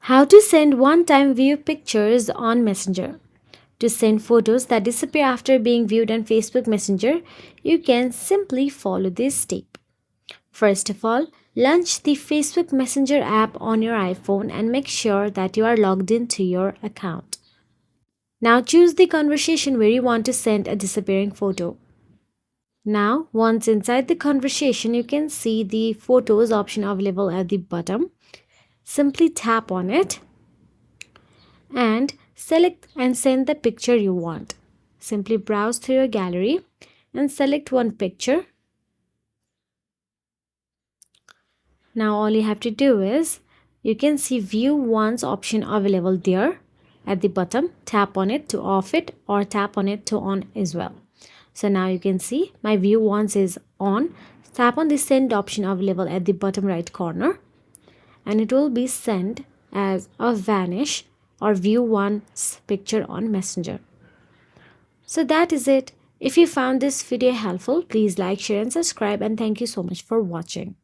How to send one-time view pictures on Messenger. To send photos that disappear after being viewed on Facebook Messenger, you can simply follow this step. First of all, launch the Facebook Messenger app on your iPhone and make sure that you are logged into your account. Now choose the conversation where you want to send a disappearing photo. Now, once inside the conversation, you can see the photos option available at the bottom. Simply tap on it and select and send the picture you want. Simply browse through your gallery and select one picture. Now all you have to do is you can see view once option available there at the bottom. Tap on it to off it or tap on it to on as well. So now you can see my view once is on. Tap on the send option available at the bottom right corner and it will be sent as a vanish or view once picture on Messenger. So that is it. If you found this video helpful, please like, share and subscribe, and thank you so much for watching.